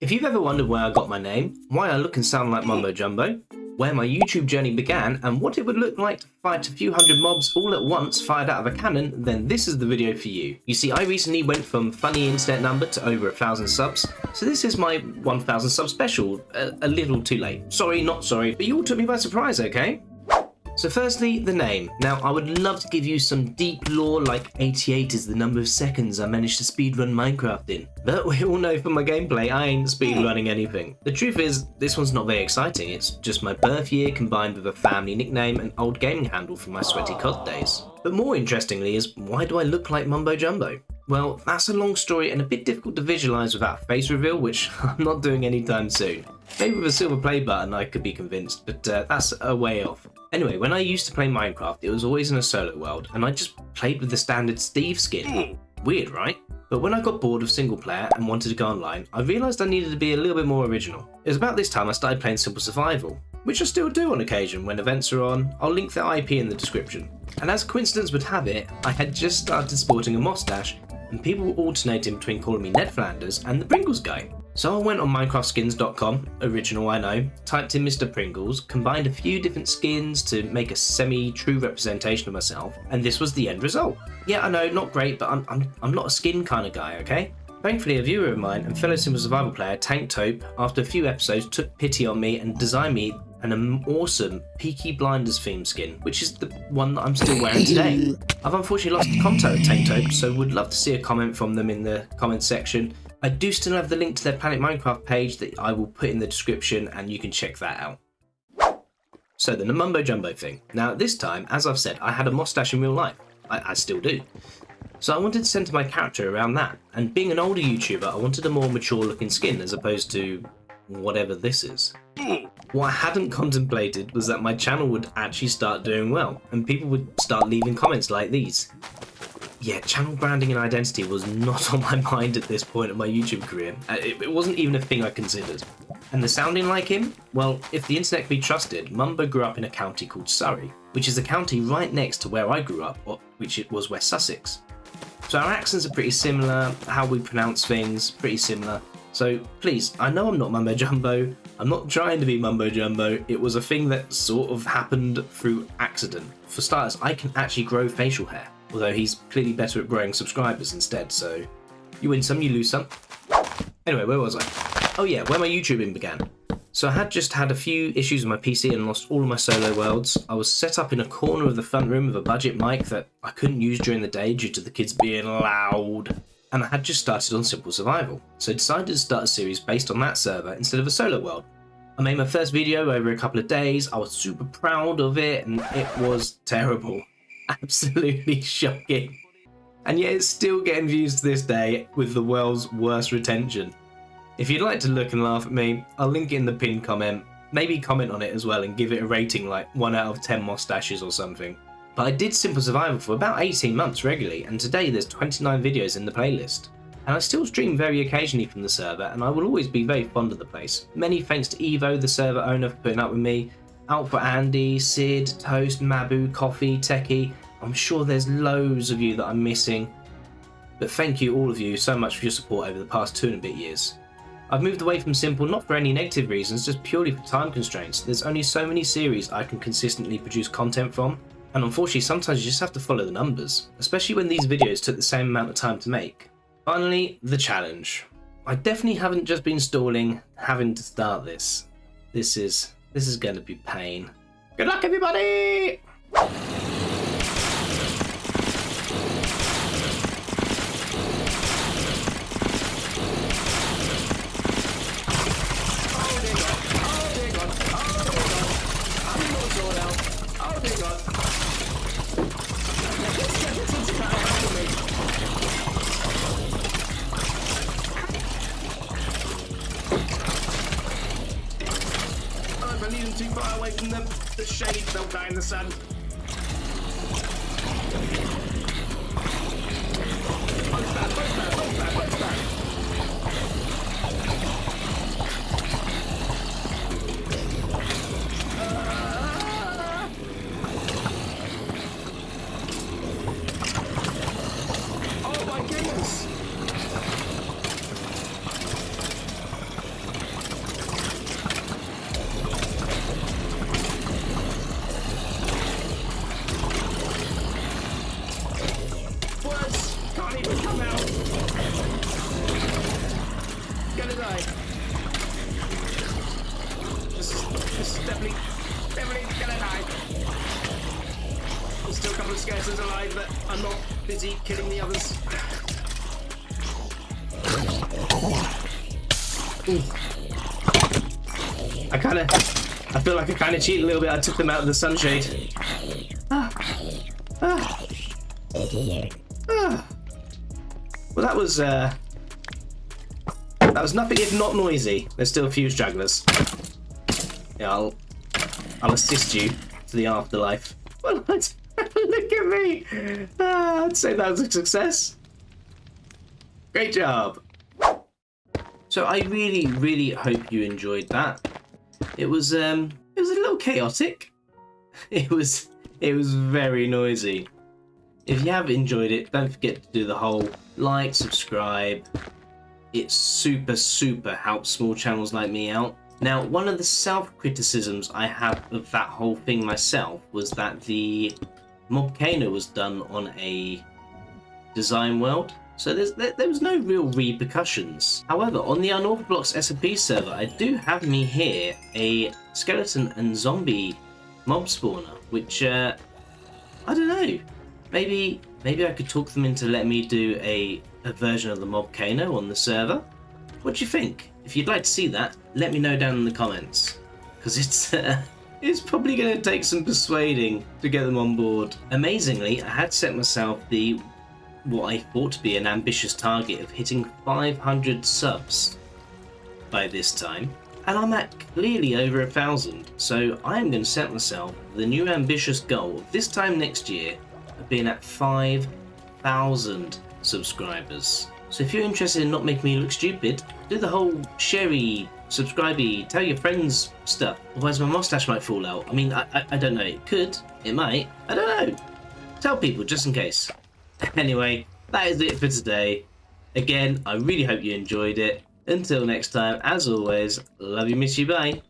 If you've ever wondered where I got my name, why I look and sound like Mumbo Jumbo, where my YouTube journey began, and what it would look like to fight a few hundred mobs all at once fired out of a cannon, then this is the video for you. You see, I recently went from funny internet number to over 1,000 subs, so this is my 1,000 sub special. A little too late. Sorry, not sorry, but you all took me by surprise, okay? So firstly, the name. Now, I would love to give you some deep lore like 88 is the number of seconds I managed to speedrun Minecraft in. But we all know from my gameplay, I ain't speedrunning anything. The truth is, this one's not very exciting. It's just my birth year combined with a family nickname and old gaming handle from my sweaty COD days. But more interestingly is, why do I look like Mumbo Jumbo? Well, that's a long story and a bit difficult to visualise without a face reveal, which I'm not doing anytime soon. Maybe with a silver play button I could be convinced, but that's a way off. Anyway, when I used to play Minecraft, it was always in a solo world, and I just played with the standard Steve skin. Weird, right? But when I got bored of single player and wanted to go online, I realised I needed to be a little bit more original. It was about this time I started playing Simple Survival, which I still do on occasion when events are on. I'll link the IP in the description. And as coincidence would have it, I had just started sporting a mustache, and people were alternating between calling me Ned Flanders and the Pringles guy. So I went on minecraftskins.com, original I know, typed in Mr. Pringles, combined a few different skins to make a semi-true representation of myself, and this was the end result. Yeah, I know, not great, but I'm not a skin kind of guy, okay? Thankfully, a viewer of mine and fellow Simple Survival player, Tank Taupe, after a few episodes took pity on me and designed me an awesome Peaky Blinders theme skin, which is the one that I'm still wearing today. I've unfortunately lost contact with Tank Taupe, so would love to see a comment from them in the comments section. I do still have the link to their Planet Minecraft page that I will put in the description, and you can check that out. So the Mumbo Jumbo thing. Now this time, as I've said, I had a mustache in real life. I still do. So I wanted to centre my character around that, and being an older YouTuber, I wanted a more mature looking skin as opposed to whatever this is. What I hadn't contemplated was that my channel would actually start doing well, and people would start leaving comments like these. Yeah, channel branding and identity was not on my mind at this point of my YouTube career. It wasn't even a thing I considered. And the sounding like him? Well, if the internet can be trusted, Mumbo grew up in a county called Surrey, which is a county right next to where I grew up, which it was West Sussex. So our accents are pretty similar, how we pronounce things, pretty similar. So please, I know I'm not Mumbo Jumbo, I'm not trying to be Mumbo Jumbo, it was a thing that sort of happened through accident. For starters, I can actually grow facial hair, although he's clearly better at growing subscribers instead, so you win some, you lose some. Anyway, where was I? Oh yeah, where my YouTubing began. So I had just had a few issues with my PC and lost all of my solo worlds. I was set up in a corner of the front room with a budget mic that I couldn't use during the day due to the kids being loud. And I had just started on Simple Survival, so I decided to start a series based on that server instead of a solo world. I made my first video over a couple of days, I was super proud of it, and it was terrible. Absolutely shocking. And yet it's still getting views to this day with the world's worst retention. If you'd like to look and laugh at me, I'll link it in the pinned comment. Maybe comment on it as well and give it a rating like 1 out of 10 mustaches or something. But I did Simple Survival for about 18 months regularly, and today there's 29 videos in the playlist. And I still stream very occasionally from the server, and I will always be very fond of the place. Many thanks to Evo, the server owner, for putting up with me. Out for Andy, Sid, Toast, Mabu, Coffee, Techie. I'm sure there's loads of you that I'm missing. But thank you all of you so much for your support over the past 2 and a bit years. I've moved away from Simple not for any negative reasons, just purely for time constraints. There's only so many series I can consistently produce content from. And unfortunately, sometimes you just have to follow the numbers, especially when these videos took the same amount of time to make. Finally, the challenge. I definitely haven't just been stalling, having to start this. This is gonna be pain. Good luck, everybody! I need them too far away from the shade, they'll die in the sun. Both back. Oh my goodness! did I? This is definitely gonna die. There's still a couple of skeletons alive, but I'm not busy killing the others. I feel like I kind of cheated a little bit. I took them out of the sunshade. Well, that was nothing if not noisy. There's still a few stragglers. Yeah, I'll assist you to the afterlife. Well, look at me. I'd say that was a success. Great job. So I really hope you enjoyed that. It was a little chaotic. It was very noisy. If you have enjoyed it, don't forget to do the whole like, subscribe. It super helps small channels like me out. Now, one of the self-criticisms I have of that whole thing myself was that the Mob-Cano was done on a design world, so there was no real repercussions. However, on the Unorthodox SMP server, I do have me here a skeleton and zombie mob spawner, which I don't know. Maybe I could talk them into letting me do a version of the Mob-Cano on the server. What do you think? If you'd like to see that, let me know down in the comments, because it's probably going to take some persuading to get them on board. Amazingly, I had set myself what I thought to be an ambitious target of hitting 500 subs by this time, and I'm at clearly over 1,000. So I am going to set myself the new ambitious goal of this time next year of being at 5,000 subscribers. So if you're interested in not making me look stupid, do the whole sharey, subscribey, tell your friends stuff. Otherwise my mustache might fall out. I mean, I don't know. It could. It might. I don't know. Tell people just in case. Anyway, that is it for today. Again, I really hope you enjoyed it. Until next time, as always, love you, miss you, bye.